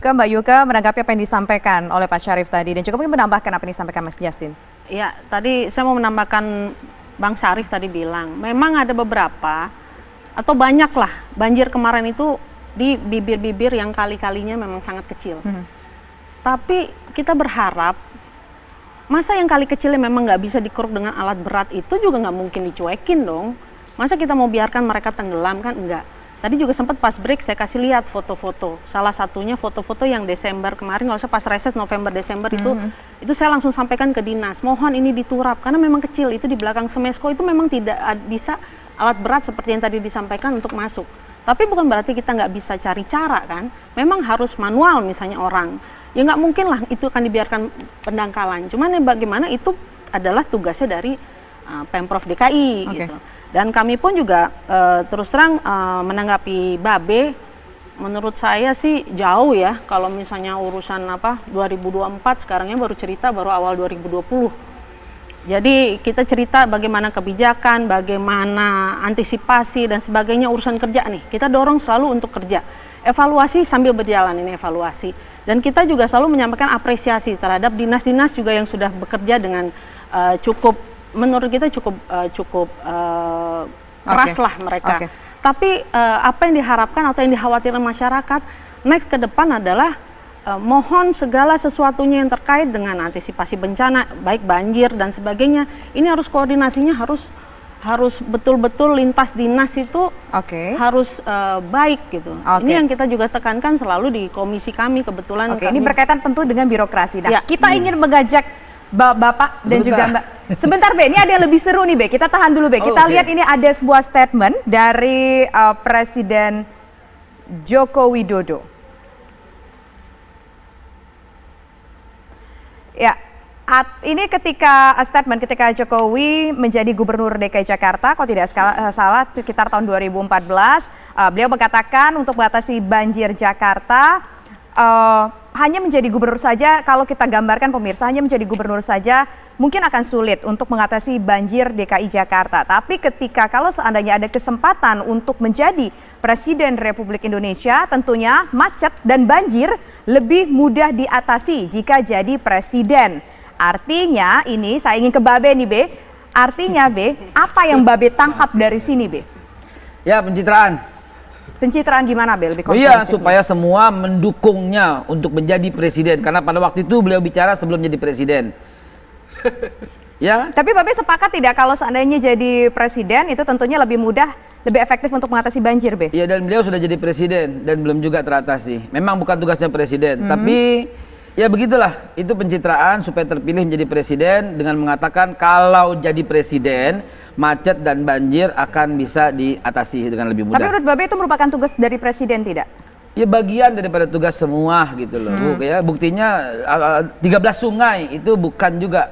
Yuka. Mbak Yuka menanggapi apa yang disampaikan oleh Pak Syarif tadi dan juga mungkin menambahkan apa yang disampaikan Mas Justin. Ya, tadi saya mau menambahkan Bang Syarif tadi bilang, memang ada beberapa atau banyak lah banjir kemarin itu di bibir-bibir yang kali-kalinya memang sangat kecil. Tapi kita berharap, masa yang kali kecilnya memang nggak bisa dikeruk dengan alat berat itu juga nggak mungkin dicuekin dong. Masa kita mau biarkan mereka tenggelam kan? Enggak. Tadi juga sempat pas break saya kasih lihat foto-foto. Salah satunya foto-foto yang Desember kemarin, kalau saya pas reses November Desember itu saya langsung sampaikan ke dinas, mohon ini diturap karena memang kecil, itu di belakang Semesko itu memang tidak bisa alat berat seperti yang tadi disampaikan untuk masuk. Tapi bukan berarti kita nggak bisa cari cara kan, memang harus manual misalnya orang. Ya nggak mungkin lah itu akan dibiarkan pendangkalan, cuman ya bagaimana itu adalah tugasnya dari Pemprov DKI gitu. Dan kami pun juga terus terang menanggapi Babe, menurut saya sih jauh ya kalau misalnya urusan 2024, sekarangnya baru cerita baru awal 2020. Jadi kita cerita bagaimana kebijakan, bagaimana antisipasi dan sebagainya, urusan kerja nih. Kita dorong selalu untuk kerja. Evaluasi sambil berjalan ini evaluasi. Dan kita juga selalu menyampaikan apresiasi terhadap dinas-dinas juga yang sudah bekerja dengan menurut kita cukup keras lah mereka. Tapi apa yang diharapkan atau yang dikhawatirkan masyarakat next ke depan adalah mohon segala sesuatunya yang terkait dengan antisipasi bencana, baik banjir dan sebagainya, ini harus koordinasinya harus betul-betul lintas dinas itu harus baik gitu. Ini yang kita juga tekankan selalu di komisi kami kebetulan. Ini berkaitan tentu dengan birokrasi. Nah, kita ingin mengajak Bapak dan juga Mbak. Sebentar Be, ini ada yang lebih seru nih Be. Kita tahan dulu Be. Kita lihat ini ada sebuah statement dari Presiden Joko Widodo. Ya, ini ketika Jokowi menjadi Gubernur DKI Jakarta, kalau tidak salah sekitar tahun 2014, beliau mengatakan untuk mengatasi banjir Jakarta hanya menjadi gubernur saja, kalau kita gambarkan pemirsa, hanya menjadi gubernur saja mungkin akan sulit untuk mengatasi banjir DKI Jakarta. Tapi kalau seandainya ada kesempatan untuk menjadi Presiden Republik Indonesia, tentunya macet dan banjir lebih mudah diatasi jika jadi presiden. Artinya ini, saya ingin ke Babe nih Be, artinya Be, apa yang Babe tangkap dari sini Be? Ya, pencitraan. Pencitraan gimana Be? Lebih iya, supaya semua mendukungnya untuk menjadi presiden. Karena pada waktu itu beliau bicara sebelum jadi presiden. Ya. Tapi Babe sepakat tidak kalau seandainya jadi presiden itu tentunya lebih mudah, lebih efektif untuk mengatasi banjir Be? Iya, dan beliau sudah jadi presiden dan belum juga teratasi. Memang bukan tugasnya presiden, tapi ya begitulah, itu pencitraan supaya terpilih menjadi presiden dengan mengatakan kalau jadi presiden macet dan banjir akan bisa diatasi dengan lebih mudah. Tapi menurut Babe itu merupakan tugas dari presiden tidak? Ya bagian daripada tugas semua gitu loh. Ya, buktinya 13 sungai itu bukan juga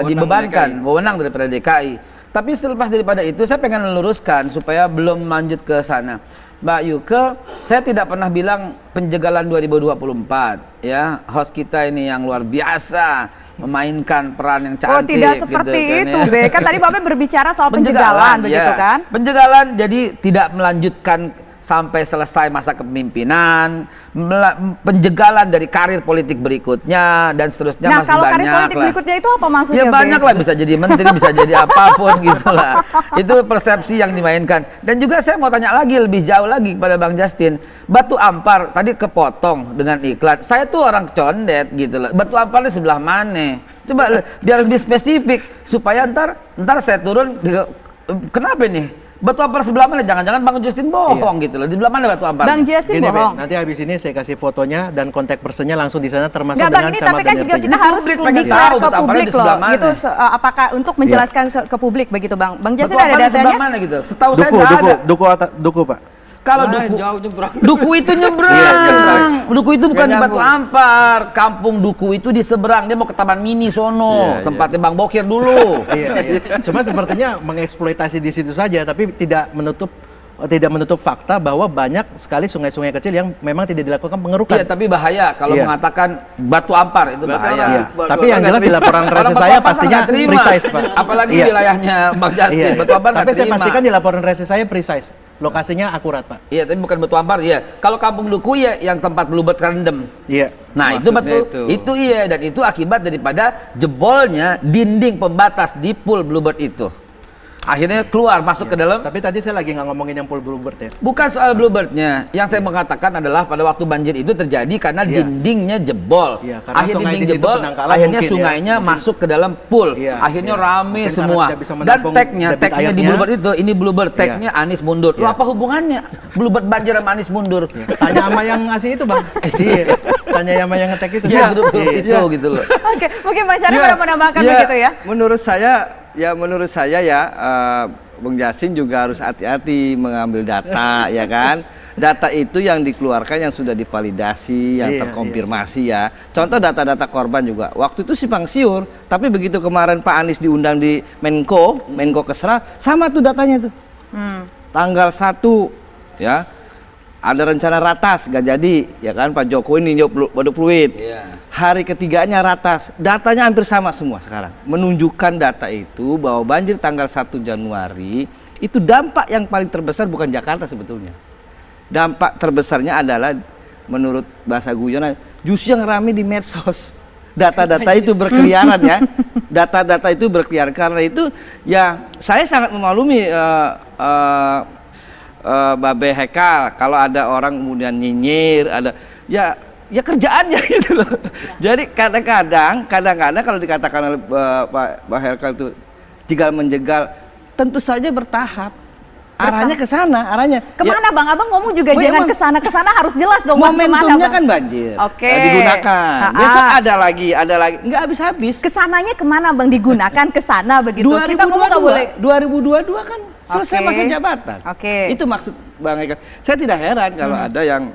dibebankan, wewenang daripada DKI. Tapi selepas daripada itu saya pengen meluruskan supaya belum lanjut ke sana. Mbak Yuke, saya tidak pernah bilang penjagalan 2024 ya. Host kita ini yang luar biasa memainkan peran yang cantik. Oh, tidak seperti gitu, itu, Be. Kan tadi Bapak berbicara soal penjagalan begitu kan? Penjagalan jadi tidak melanjutkan sampai selesai masa kepemimpinan, penjagalan dari karir politik berikutnya dan seterusnya. Nah, masih kalau banyak karir politik berikutnya itu apa maksudnya? Ya banyak lah, bisa jadi menteri, bisa jadi apapun gitulah. Itu persepsi yang dimainkan. Dan juga saya mau tanya lagi lebih jauh lagi kepada Bang Justin. Batu Ampar tadi kepotong dengan iklan. Saya tuh orang condet gitu loh. Batu Amparnya sebelah mana? Coba biar lebih spesifik supaya ntar saya turun. Kenapa nih? Batu Ampar sebelah mana? Jangan-jangan Bang Justin bohong gitu loh. Di sebelah mana Batu Ampar? Bang Justin bohong. Nanti habis ini saya kasih fotonya dan kontak personnya langsung di sana termasuk Bang, dengan ini camat tapi kan dan juga RT. kita harus declare ke publik loh. Gitu apakah untuk menjelaskan ke publik begitu Bang? Bang Justin ada datanya? Sebelah mana gitu? Setahu saya enggak ada. Duku Pak. Kalau Duku itu nyebrang. Duku itu bukan di Batu Ampar. Kampung Duku itu di seberang. Dia mau ke Taman Mini sono, tempatnya Bang Bokir dulu. Cuma sepertinya mengeksploitasi di situ saja, tapi tidak menutup tidak menutup fakta bahwa banyak sekali sungai-sungai kecil yang memang tidak dilakukan pengerukan. Iya, tapi bahaya kalau mengatakan batu ampar itu bahaya. Iya. Tapi yang jelas di laporan resi saya pastinya precise, Pak. Apalagi wilayahnya Bang Justin, batu ampar Tapi nggak saya terima. pastikan di laporan resi saya precise. Lokasinya akurat, Pak. Iya, tapi bukan batu ampar ya. Kalau Kampung Duku ya yang tempat Bluebird kerendam. Iya. Nah, itu betul. Itu iya, dan itu akibat daripada jebolnya dinding pembatas di pool Bluebird itu. Akhirnya keluar masuk ke dalam. Tapi tadi saya lagi nggak ngomongin yang pool Bluebird ya. Bukan soal Bluebird-nya. Yang saya mengatakan adalah pada waktu banjir itu terjadi karena dindingnya jebol. Iya, karena akhirnya sungai dinding di situ jebol, Penangkalan akhirnya mungkin sungainya ya. masuk ke dalam pool. Iya, akhirnya iya. rame Mungkin karena semua. tidak bisa Dan menampung tagnya debit di airnya. Bluebird itu, ini Bluebird, tagnya Anies mundur. Loh, Iya. apa hubungannya? Bluebird banjir sama Anies mundur. Tanya sama yang ngasih itu, Bang. Iya. Tanya sama yang ngetek itu. Ya, grup-grup itu Iya. gitu loh. Oke, mungkin Mas Syarif ada menambahkan begitu ya? Menurut saya Bung Justin juga harus hati-hati mengambil data, ya kan? Data itu yang dikeluarkan yang sudah divalidasi, yang terkonfirmasi ya. Contoh data-data korban juga. Waktu itu simpang siur, tapi begitu kemarin Pak Anies diundang di Menko Kesra, sama tuh datanya tuh. Tanggal 1 ya. Ada rencana ratas, gak jadi, ya kan? Pak Jokowi ninjau waduk fluid. Hari ketiganya ratas, datanya hampir sama semua sekarang. Menunjukkan data itu bahwa banjir tanggal 1 Januari itu dampak yang paling terbesar bukan Jakarta sebetulnya. Dampak terbesarnya adalah menurut bahasa guyonan justru yang rame di medsos. Data-data itu berkeliaran ya. Data-data itu berkeliaran karena itu ya saya sangat memaklumi Babe Hekal kalau ada orang kemudian nyinyir, ada ya kerjaannya gitu loh. Jadi kadang-kadang kalau dikatakan oleh Pak Hekal itu jegal menjegal, tentu saja bertahap. Arahnya ke sana, arahnya. Kemana Bang? Abang ngomong juga jangan kesana harus jelas dong. Momentumnya kan banjir. Oke. Digunakan. Besok ada lagi, nggak habis-habis. Kesananya kemana Bang digunakan ke sana begitu? Kita ngomong nggak boleh. 2022 kan selesai Oke. masa jabatan. Oke. Itu maksud Bang Eka. Saya tidak heran kalau ada yang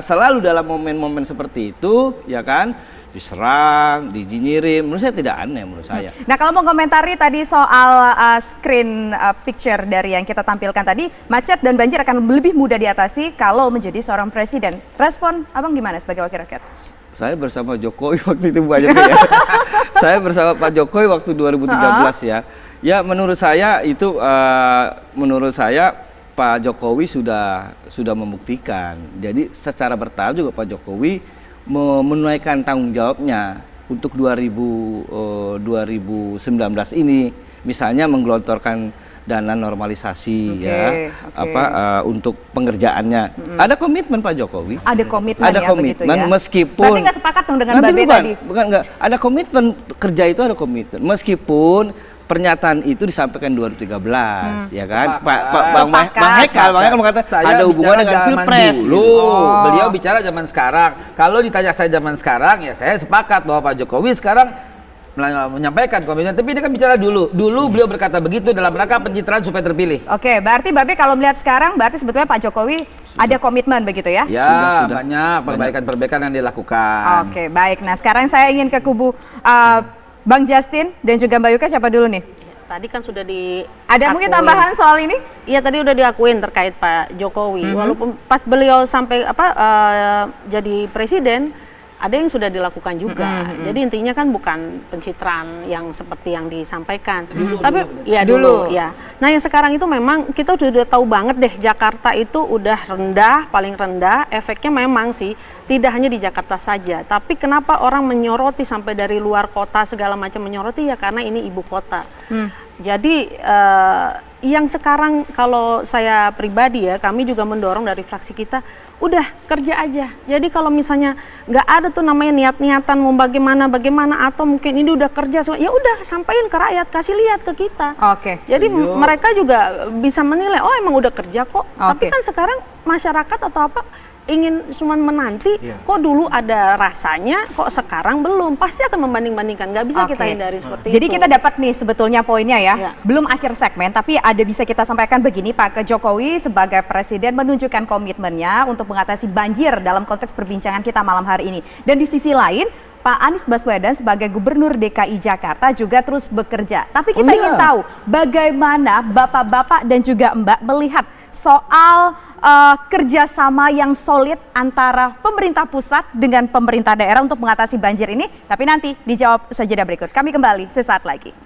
selalu dalam momen-momen seperti itu, ya kan? Diserang, dijinyirin, menurut saya tidak aneh menurut saya. Nah kalau mau komentari tadi soal screen picture dari yang kita tampilkan tadi, macet dan banjir akan lebih mudah diatasi kalau menjadi seorang presiden. Respon Abang gimana sebagai wakil rakyat? Saya bersama Jokowi waktu itu bukan Jokowi ya. Saya bersama Pak Jokowi waktu 2013 ya. Ya menurut saya itu, menurut saya Pak Jokowi sudah membuktikan. Jadi secara bertahap juga Pak Jokowi menunaikan tanggung jawabnya untuk 2019 ini, misalnya menggelontorkan dana normalisasi untuk pengerjaannya. Ada komitmen Pak Jokowi. Ada komitmen Ada ya komitmen begitu ya. meskipun Berarti nggak sepakat dong dengan Babe tadi? Bukan enggak. Ada komitmen kerja itu ada komitmen meskipun pernyataan itu disampaikan 2013 ya kan. Bang Hekal mengatakan ada hubungan dengan Pilpres dulu. gitu. Beliau bicara zaman sekarang. Kalau ditanya saya zaman sekarang ya saya sepakat bahwa Pak Jokowi sekarang menyampaikan komitmen, tapi dia kan bicara dulu. Dulu beliau berkata begitu dalam rangka pencitraan supaya terpilih. Oke, berarti Babe kalau melihat sekarang berarti sebetulnya Pak Jokowi ada komitmen begitu ya? Ya, banyak perbaikan-perbaikan yang dilakukan. Oke, baik. Nah, sekarang saya ingin ke kubu Bang Justin dan juga Mbak Yuka, siapa dulu nih? Tadi kan sudah di Ada mungkin tambahan soal ini? Iya, tadi udah diakuin terkait Pak Jokowi. Walaupun pas beliau sampai jadi presiden, ada yang sudah dilakukan juga. Jadi intinya kan bukan pencitraan yang seperti yang disampaikan. Tapi dulu. Ya. Nah, yang sekarang itu memang kita sudah tahu banget deh, Jakarta itu udah rendah, paling rendah. Efeknya memang sih tidak hanya di Jakarta saja, tapi kenapa orang menyoroti sampai dari luar kota segala macam menyoroti ya karena ini ibu kota. Jadi yang sekarang kalau saya pribadi ya, kami juga mendorong dari fraksi kita, udah kerja aja. Jadi kalau misalnya nggak ada tuh namanya niat-niatan mau bagaimana atau mungkin ini udah kerja, ya udah sampaikan ke rakyat, kasih lihat ke kita. Oke. Jadi mereka juga bisa menilai, oh emang udah kerja kok. Tapi kan sekarang masyarakat atau apa ingin cuma menanti, kok dulu ada rasanya, kok sekarang belum. Pasti akan membanding-bandingkan, nggak bisa kita hindari seperti itu. Jadi kita dapat nih sebetulnya poinnya ya, Ya. belum akhir segmen, tapi ada bisa kita sampaikan begini, Pak Jokowi sebagai presiden menunjukkan komitmennya untuk mengatasi banjir dalam konteks perbincangan kita malam hari ini. Dan di sisi lain, Pak Anies Baswedan sebagai Gubernur DKI Jakarta juga terus bekerja. Tapi kita Oh, iya. ingin tahu bagaimana Bapak-Bapak dan juga Mbak melihat soal kerjasama yang solid antara pemerintah pusat dengan pemerintah daerah untuk mengatasi banjir ini. Tapi nanti dijawab saja berikut. Kami kembali sesaat lagi.